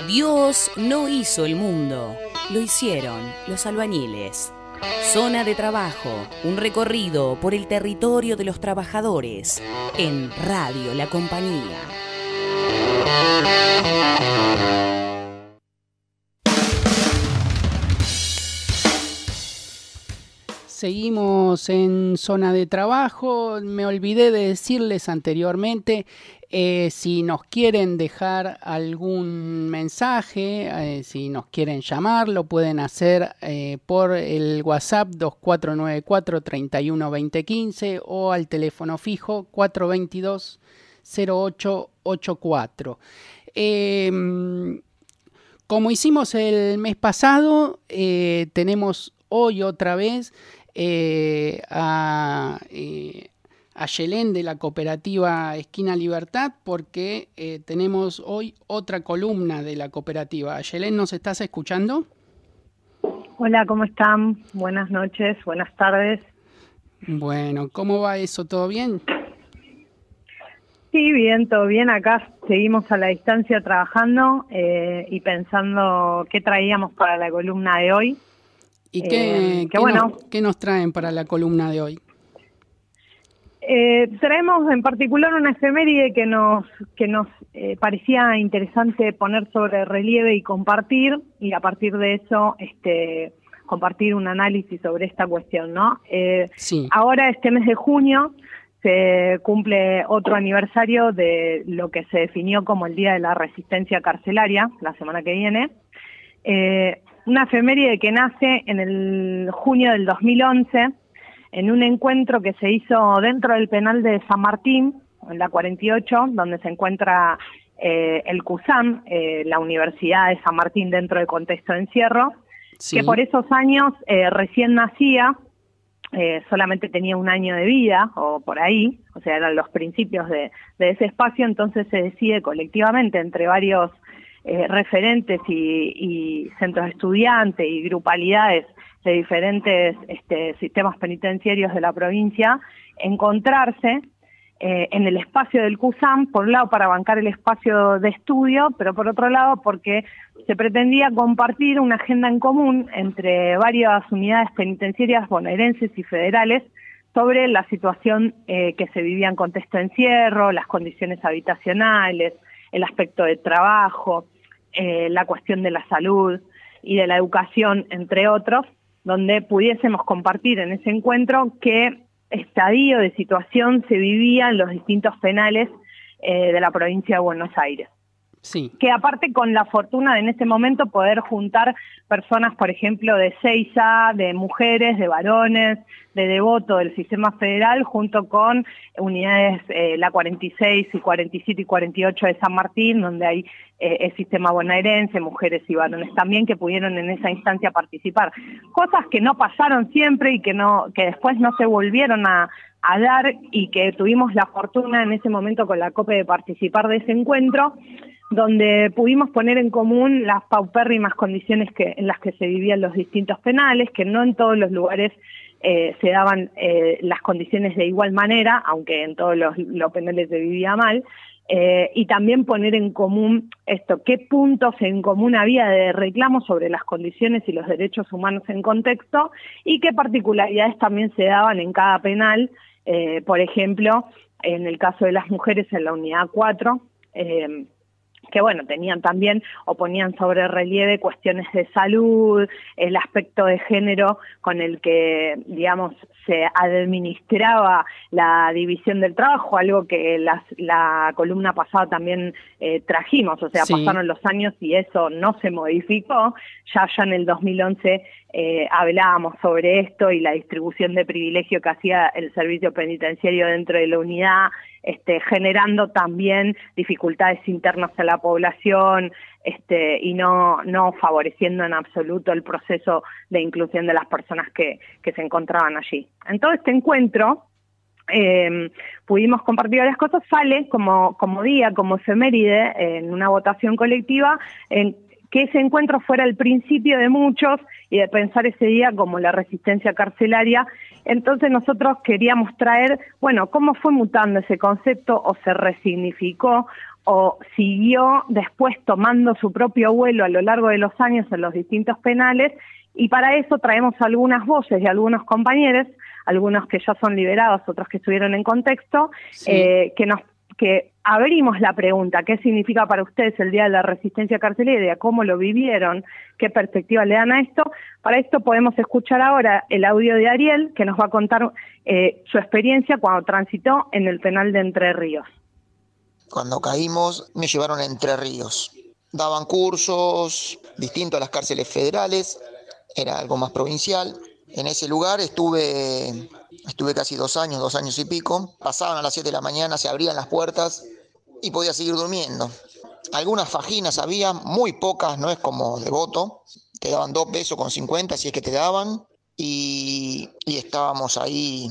Dios no hizo el mundo, lo hicieron los albañiles. Zona de trabajo, un recorrido por el territorio de los trabajadores en Radio La Compañía. Seguimos en Zona de Trabajo. Me olvidé de decirles anteriormente, si nos quieren dejar algún mensaje, si nos quieren llamar, lo pueden hacer por el WhatsApp 2494-312015 o al teléfono fijo 422-0884. Como hicimos el mes pasado, tenemos hoy otra vez a Yelén de la cooperativa Esquina Libertad, porque tenemos hoy otra columna de la cooperativa. Yelén, ¿nos estás escuchando? Hola, ¿cómo están? Buenas noches, buenas tardes. Bueno, ¿cómo va eso? ¿Todo bien? Sí, bien, todo bien. Acá seguimos a la distancia trabajando y pensando qué traíamos para la columna de hoy. ¿Y qué nos traen para la columna de hoy? Traemos en particular una efeméride que nos parecía interesante poner sobre relieve y compartir, y a partir de eso compartir un análisis sobre esta cuestión, ¿no? Sí. Ahora, este mes de junio, se cumple otro aniversario de lo que se definió como el Día de la Resistencia Carcelaria, la semana que viene. Una efeméride que nace en el junio del 2011, en un encuentro que se hizo dentro del penal de San Martín, en la 48, donde se encuentra el CUSAM, la Universidad de San Martín dentro del contexto de encierro, sí, que por esos años recién nacía, solamente tenía un año de vida, o por ahí, o sea, eran los principios de ese espacio. Entonces se decide colectivamente entre varios referentes y centros de estudiantes y grupalidades de diferentes sistemas penitenciarios de la provincia, encontrarse en el espacio del CUSAM, por un lado para bancar el espacio de estudio, pero por otro lado porque se pretendía compartir una agenda en común entre varias unidades penitenciarias bonaerenses y federales sobre la situación que se vivía en contexto de encierro, las condiciones habitacionales, el aspecto de trabajo, la cuestión de la salud y de la educación, entre otros, donde pudiésemos compartir en ese encuentro qué estadio de situación se vivía en los distintos penales de la provincia de Buenos Aires. Sí. Que aparte con la fortuna de en ese momento poder juntar personas, por ejemplo, de Seiza, de mujeres, de varones, de Devoto, del sistema federal, junto con unidades, la 46 y 47 y 48 de San Martín, donde hay el sistema bonaerense, mujeres y varones también, que pudieron en esa instancia participar. Cosas que no pasaron siempre y que después no se volvieron a dar, y que tuvimos la fortuna en ese momento con la COPE de participar de ese encuentro, donde pudimos poner en común las paupérrimas condiciones en las que se vivían los distintos penales, que no en todos los lugares se daban las condiciones de igual manera, aunque en todos los penales se vivía mal, y también poner en común qué puntos en común había de reclamo sobre las condiciones y los derechos humanos en contexto, y qué particularidades también se daban en cada penal, por ejemplo, en el caso de las mujeres en la unidad 4, que bueno, tenían también o ponían sobre relieve cuestiones de salud, el aspecto de género con el que, digamos, se administraba la división del trabajo, algo que la columna pasada también trajimos, o sea, sí, pasaron los años y eso no se modificó. Ya en el 2011 hablábamos sobre esto y la distribución de privilegio que hacía el servicio penitenciario dentro de la unidad, generando también dificultades internas a la población, y no favoreciendo en absoluto el proceso de inclusión de las personas que se encontraban allí. En todo este encuentro pudimos compartir varias cosas. Sale como día, como efeméride, en una votación colectiva, que ese encuentro fuera el principio de muchos y de pensar ese día como la resistencia carcelaria. Entonces nosotros queríamos traer, bueno, cómo fue mutando ese concepto o se resignificó o siguió después tomando su propio vuelo a lo largo de los años en los distintos penales, y para eso traemos algunas voces de algunos compañeros, algunos que ya son liberados, otros que estuvieron en contexto, Sí. que abrimos la pregunta: ¿qué significa para ustedes el Día de la Resistencia Carcelaria? ¿Cómo lo vivieron? ¿Qué perspectiva le dan a esto? Para esto podemos escuchar ahora el audio de Ariel, que nos va a contar su experiencia cuando transitó en el penal de Entre Ríos. Cuando caímos me llevaron a Entre Ríos. Daban cursos distintos a las cárceles federales, era algo más provincial. En ese lugar estuve casi 2 años y pico. Pasaban a las 7 de la mañana, se abrían las puertas y podía seguir durmiendo. Algunas fajinas había, muy pocas, no es como Devoto. Te daban 2 pesos con 50 si es que te daban, y estábamos ahí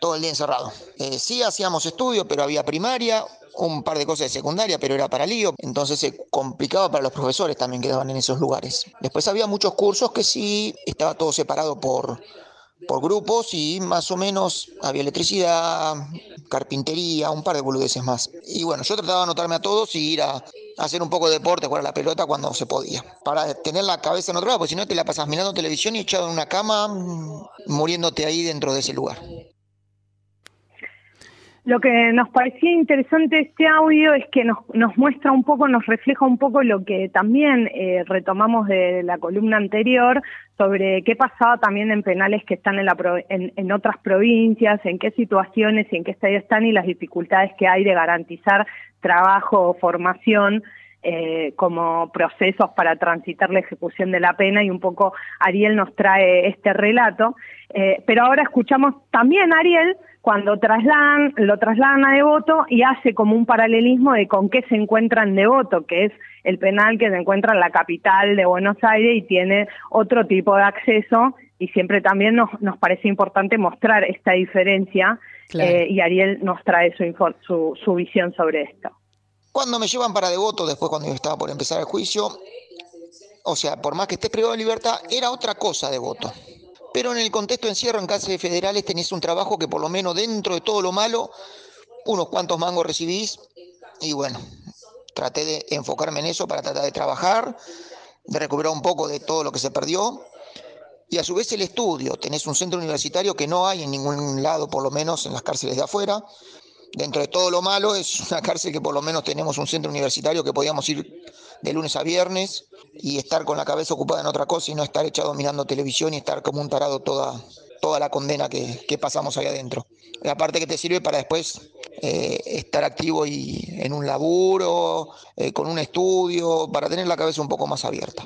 todo el día encerrado. Sí hacíamos estudio, pero había primaria, un par de cosas de secundaria, pero era para lío, entonces se complicaba para los profesores también que daban en esos lugares. Después había muchos cursos que sí, estaba todo separado por grupos, y más o menos había electricidad, carpintería, un par de boludeces más. Y bueno, yo trataba de anotarme a todos y ir a hacer un poco de deporte, jugar a la pelota cuando se podía, para tener la cabeza en otro lado, porque si no te la pasas mirando televisión y echado en una cama, muriéndote ahí dentro de ese lugar. Lo que nos parecía interesante este audio es que nos muestra un poco, nos refleja un poco lo que también retomamos de la columna anterior, sobre qué pasaba también en penales que están en otras provincias, en qué situaciones y en qué estadio están, y las dificultades que hay de garantizar trabajo o formación como procesos para transitar la ejecución de la pena, y un poco Ariel nos trae este relato. Pero ahora escuchamos también a Ariel cuando lo trasladan a Devoto, y hace como un paralelismo de con qué se encuentra en Devoto, que es el penal que se encuentra en la capital de Buenos Aires y tiene otro tipo de acceso, y siempre también nos parece importante mostrar esta diferencia. Claro. Y Ariel nos trae su visión sobre esto. Cuando me llevan para Devoto, después cuando yo estaba por empezar el juicio, o sea, por más que estés privado de libertad, era otra cosa Devoto. Pero en el contexto de encierro en cárceles federales tenés un trabajo que, por lo menos dentro de todo lo malo, unos cuantos mangos recibís. Y bueno, traté de enfocarme en eso para tratar de trabajar, de recuperar un poco de todo lo que se perdió. Y a su vez el estudio, tenés un centro universitario que no hay en ningún lado, por lo menos en las cárceles de afuera. Dentro de todo lo malo, es una cárcel que por lo menos tenemos un centro universitario que podíamos ir de lunes a viernes y estar con la cabeza ocupada en otra cosa, y no estar echado mirando televisión y estar como un tarado toda la condena que pasamos ahí adentro. Y aparte que te sirve para después estar activo y en un laburo, con un estudio, para tener la cabeza un poco más abierta.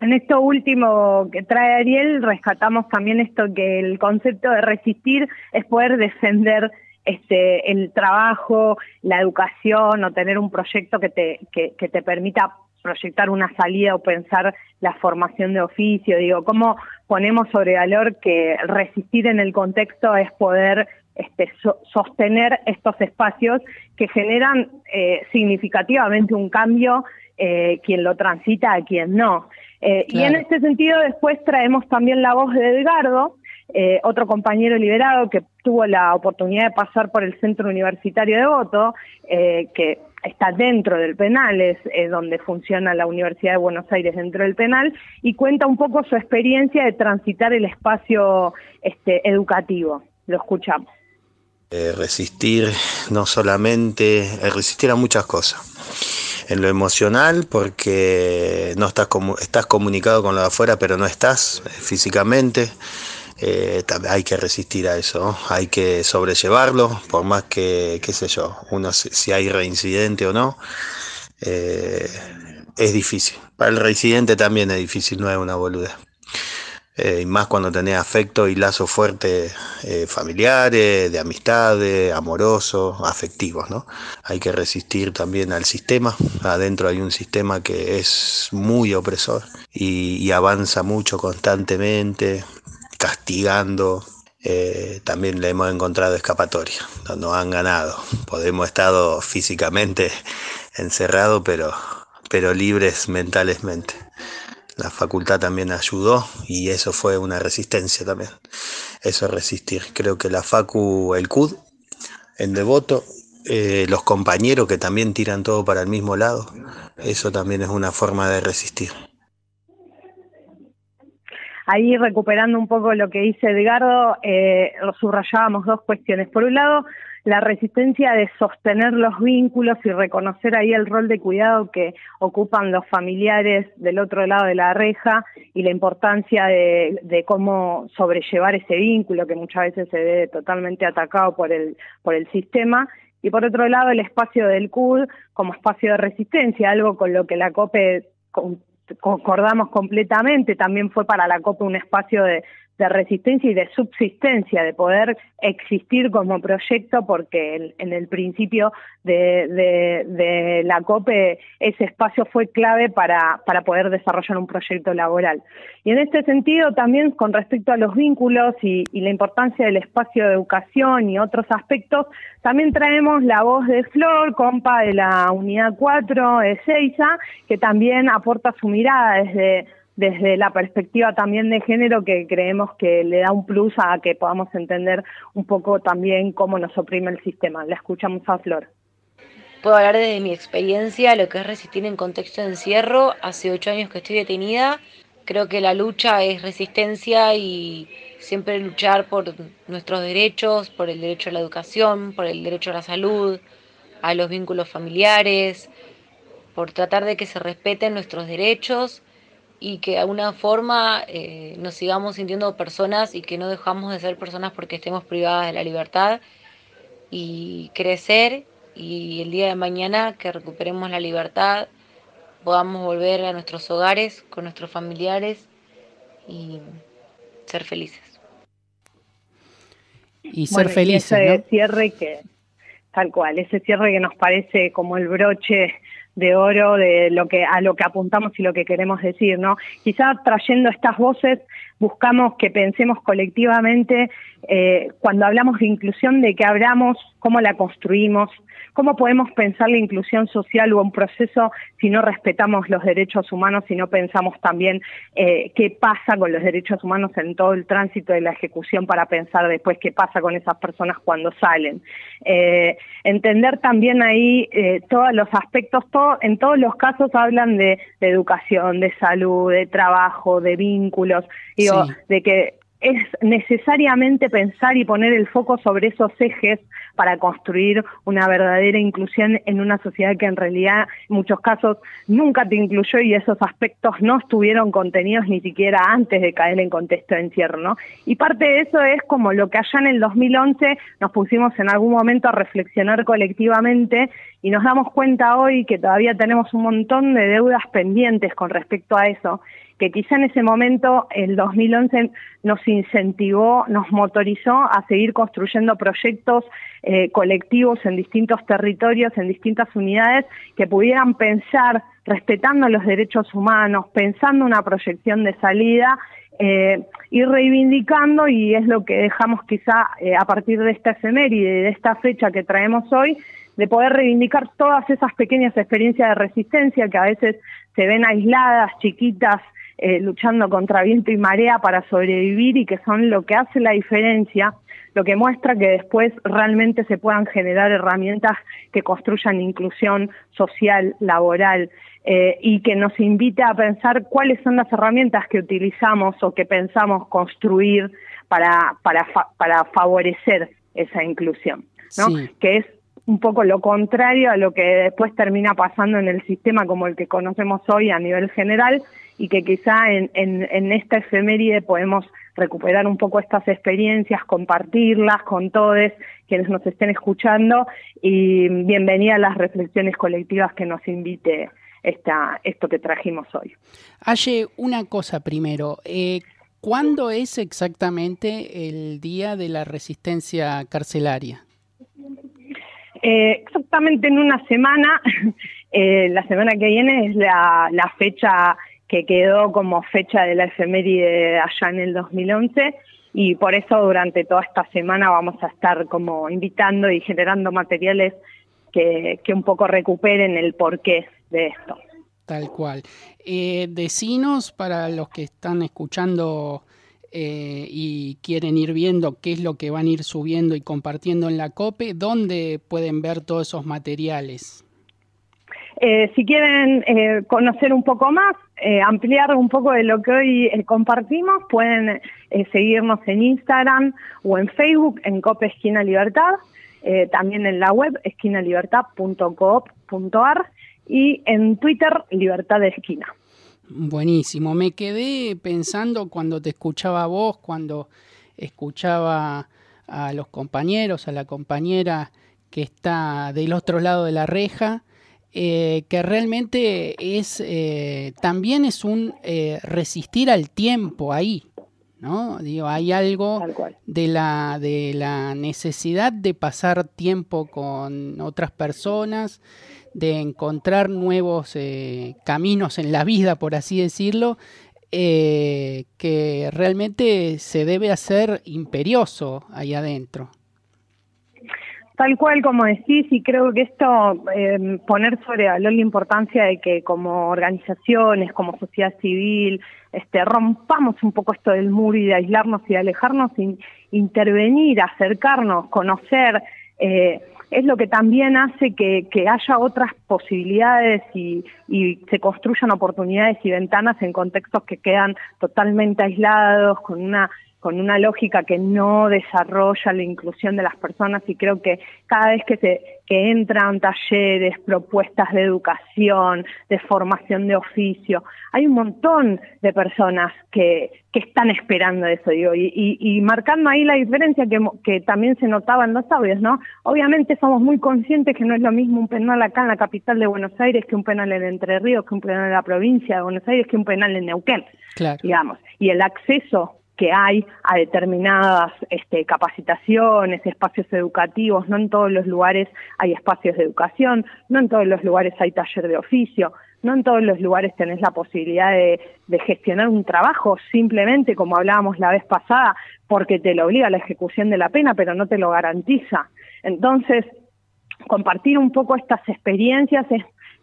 En esto último que trae Ariel, rescatamos también esto, que el concepto de resistir es poder defender el trabajo, la educación, o tener un proyecto que te permita proyectar una salida o pensar la formación de oficio. Digo, ¿cómo ponemos sobre valor que resistir en el contexto es poder sostener estos espacios que generan significativamente un cambio, quien lo transita a quien no? Claro. Y en este sentido después traemos también la voz de Edgardo, otro compañero liberado que tuvo la oportunidad de pasar por el Centro Universitario de Devoto, que está dentro del penal, es donde funciona la Universidad de Buenos Aires dentro del penal, y cuenta un poco su experiencia de transitar el espacio educativo. Lo escuchamos. Resistir no solamente, resistir a muchas cosas. En lo emocional, porque no estás comunicado con lo de afuera, pero no estás físicamente. Hay que resistir a eso, ¿no? Hay que sobrellevarlo, por más que, qué sé yo, uno si hay reincidente o no, es difícil. Para el reincidente también es difícil, no es una boludez. Y más cuando tenés afecto y lazos fuertes familiares, de amistades, amorosos, afectivos, ¿no? Hay que resistir también al sistema. Adentro hay un sistema que es muy opresor y avanza mucho constantemente, castigando. También le hemos encontrado escapatoria, no nos han ganado. Hemos estado físicamente encerrados, pero libres mentalmente. La facultad también ayudó y eso fue una resistencia también. Eso es resistir. Creo que la facu, el CUD, en Devoto, los compañeros que también tiran todo para el mismo lado, eso también es una forma de resistir. Ahí, recuperando un poco lo que dice Edgardo, subrayábamos dos cuestiones. Por un lado, la resistencia de sostener los vínculos y reconocer ahí el rol de cuidado que ocupan los familiares del otro lado de la reja y la importancia de cómo sobrellevar ese vínculo que muchas veces se ve totalmente atacado por el sistema. Y por otro lado, el espacio del CUD como espacio de resistencia, algo con lo que la COPE concordamos completamente. También fue para la COPE un espacio de resistencia y de subsistencia, de poder existir como proyecto, porque en el principio de la COPE ese espacio fue clave para poder desarrollar un proyecto laboral. Y en este sentido también, con respecto a los vínculos y la importancia del espacio de educación y otros aspectos, también traemos la voz de Flor, compa de la Unidad 4 de Ezeiza, que también aporta su mirada desde la perspectiva también de género, que creemos que le da un plus a que podamos entender un poco también cómo nos oprime el sistema. La escuchamos a Flor. Puedo hablar desde mi experiencia, lo que es resistir en contexto de encierro. Hace 8 años que estoy detenida. Creo que la lucha es resistencia y siempre luchar por nuestros derechos, por el derecho a la educación, por el derecho a la salud, a los vínculos familiares, por tratar de que se respeten nuestros derechos y que de alguna forma nos sigamos sintiendo personas y que no dejamos de ser personas porque estemos privadas de la libertad, y crecer, y el día de mañana que recuperemos la libertad podamos volver a nuestros hogares con nuestros familiares y ser felices. Y ser felices, y ese ¿no? cierre que, tal cual, ese cierre que nos parece como el broche de oro de a lo que apuntamos y lo que queremos decir, ¿no? Quizá trayendo estas voces buscamos que pensemos colectivamente, cuando hablamos de inclusión, de que hablamos, cómo la construimos, cómo podemos pensar la inclusión social o un proceso si no respetamos los derechos humanos, si no pensamos también qué pasa con los derechos humanos en todo el tránsito de la ejecución, para pensar después qué pasa con esas personas cuando salen. Entender también ahí todos los aspectos, en todos los casos hablan de educación, de salud, de trabajo, de vínculos, digo, sí, de que es necesariamente pensar y poner el foco sobre esos ejes para construir una verdadera inclusión en una sociedad que en realidad en muchos casos nunca te incluyó, y esos aspectos no estuvieron contenidos ni siquiera antes de caer en contexto de encierro, ¿no? Y parte de eso es como lo que allá en el 2011 nos pusimos en algún momento a reflexionar colectivamente, y nos damos cuenta hoy que todavía tenemos un montón de deudas pendientes con respecto a eso, que quizá en ese momento, el 2011, nos incentivó, nos motorizó a seguir construyendo proyectos colectivos en distintos territorios, en distintas unidades, que pudieran pensar, respetando los derechos humanos, pensando una proyección de salida, y reivindicando, y es lo que dejamos quizá a partir de esta efeméride, de esta fecha que traemos hoy, de poder reivindicar todas esas pequeñas experiencias de resistencia que a veces se ven aisladas, chiquitas, luchando contra viento y marea para sobrevivir, y que son lo que hace la diferencia, lo que muestra que después realmente se puedan generar herramientas que construyan inclusión social, laboral, y que nos invite a pensar cuáles son las herramientas que utilizamos o que pensamos construir para favorecer esa inclusión, ¿no? Sí. Que es un poco lo contrario a lo que después termina pasando en el sistema como el que conocemos hoy a nivel general, y que quizá en esta efeméride podemos recuperar un poco estas experiencias, compartirlas con todos quienes nos estén escuchando, y bienvenida a las reflexiones colectivas que nos invite esto que trajimos hoy. Aye, una cosa primero, ¿cuándo es exactamente el Día de la Resistencia Carcelaria? Exactamente en una semana, la semana que viene es la fecha que quedó como fecha de la efeméride allá en el 2011, y por eso durante toda esta semana vamos a estar como invitando y generando materiales que un poco recuperen el porqué de esto. Tal cual. Decinos, para los que están escuchando y quieren ir viendo qué es lo que van a ir subiendo y compartiendo en la COPE, ¿dónde pueden ver todos esos materiales? Si quieren conocer un poco más, ampliar un poco de lo que hoy compartimos, pueden seguirnos en Instagram o en Facebook en COPE Esquina Libertad, también en la web esquinalibertad.coop.ar y en Twitter Libertad de Esquina. Buenísimo. Me quedé pensando cuando te escuchaba a vos, cuando escuchaba a los compañeros, a la compañera que está del otro lado de la reja, que realmente es también es un resistir al tiempo ahí, ¿no? Digo, hay algo de la necesidad de pasar tiempo con otras personas, de encontrar nuevos caminos en la vida, por así decirlo, que realmente se debe hacer imperioso ahí adentro. Tal cual como decís, y creo que esto, poner sobre valor la importancia de que como organizaciones, como sociedad civil, rompamos un poco esto del muro y de aislarnos y de alejarnos, intervenir, acercarnos, conocer, es lo que también hace que haya otras posibilidades y se construyan oportunidades y ventanas en contextos que quedan totalmente aislados, con una lógica que no desarrolla la inclusión de las personas, y creo que cada vez que entran talleres, propuestas de educación, de formación de oficio, hay un montón de personas que están esperando eso, digo, y marcando ahí la diferencia que también se notaba en los audios, ¿no? Obviamente somos muy conscientes que no es lo mismo un penal acá en la capital de Buenos Aires que un penal en Entre Ríos, que un penal en la provincia de Buenos Aires, que un penal en Neuquén, claro, digamos, y el acceso que hay a determinadas capacitaciones, espacios educativos, no en todos los lugares hay espacios de educación, no en todos los lugares hay taller de oficio, no en todos los lugares tenés la posibilidad de gestionar un trabajo simplemente, como hablábamos la vez pasada, porque te lo obliga la ejecución de la pena, pero no te lo garantiza. Entonces, compartir un poco estas experiencias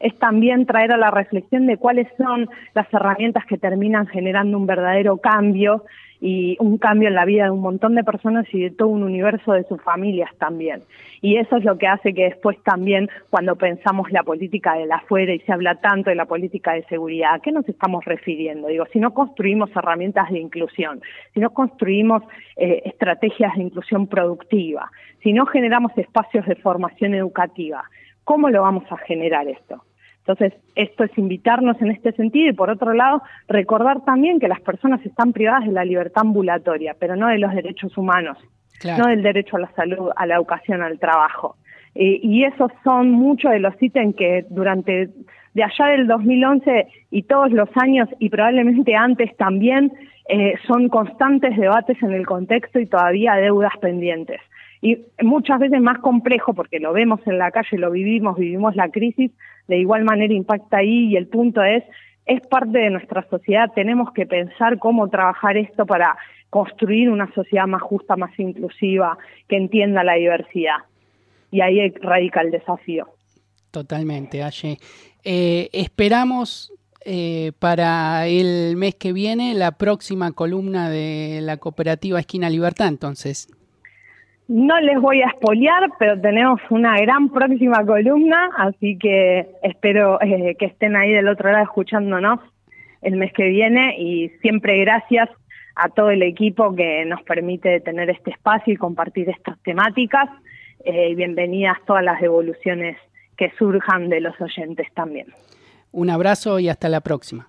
es también traer a la reflexión de cuáles son las herramientas que terminan generando un verdadero cambio, y un cambio en la vida de un montón de personas y de todo un universo de sus familias también. Y eso es lo que hace que después también, cuando pensamos la política de la afuera y se habla tanto de la política de seguridad, ¿a qué nos estamos refiriendo? Digo, si no construimos herramientas de inclusión, si no construimos estrategias de inclusión productiva, si no generamos espacios de formación educativa, ¿cómo lo vamos a generar esto? Entonces, esto es invitarnos en este sentido y, por otro lado, recordar también que las personas están privadas de la libertad ambulatoria, pero no de los derechos humanos, claro, no del derecho a la salud, a la educación, al trabajo. Y esos son muchos de los ítems que de allá del 2011 y todos los años, y probablemente antes también, son constantes debates en el contexto y todavía deudas pendientes. Y muchas veces más complejo, porque lo vemos en la calle, lo vivimos la crisis, de igual manera impacta ahí, y el punto es parte de nuestra sociedad, tenemos que pensar cómo trabajar esto para construir una sociedad más justa, más inclusiva, que entienda la diversidad. Y ahí radica el desafío. Totalmente, Aye. Esperamos para el mes que viene la próxima columna de la cooperativa Esquina Libertad, entonces. No les voy a espolear, pero tenemos una gran próxima columna, así que espero que estén ahí del otro lado escuchándonos el mes que viene, y siempre gracias a todo el equipo que nos permite tener este espacio y compartir estas temáticas. Bienvenidas todas las devoluciones que surjan de los oyentes también. Un abrazo y hasta la próxima.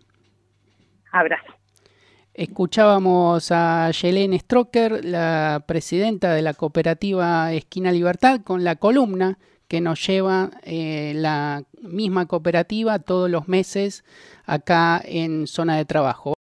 Abrazo. Escuchábamos a Yelén Stroker, la presidenta de la cooperativa Esquina Libertad, con la columna que nos lleva la misma cooperativa todos los meses acá en Zona de Trabajo.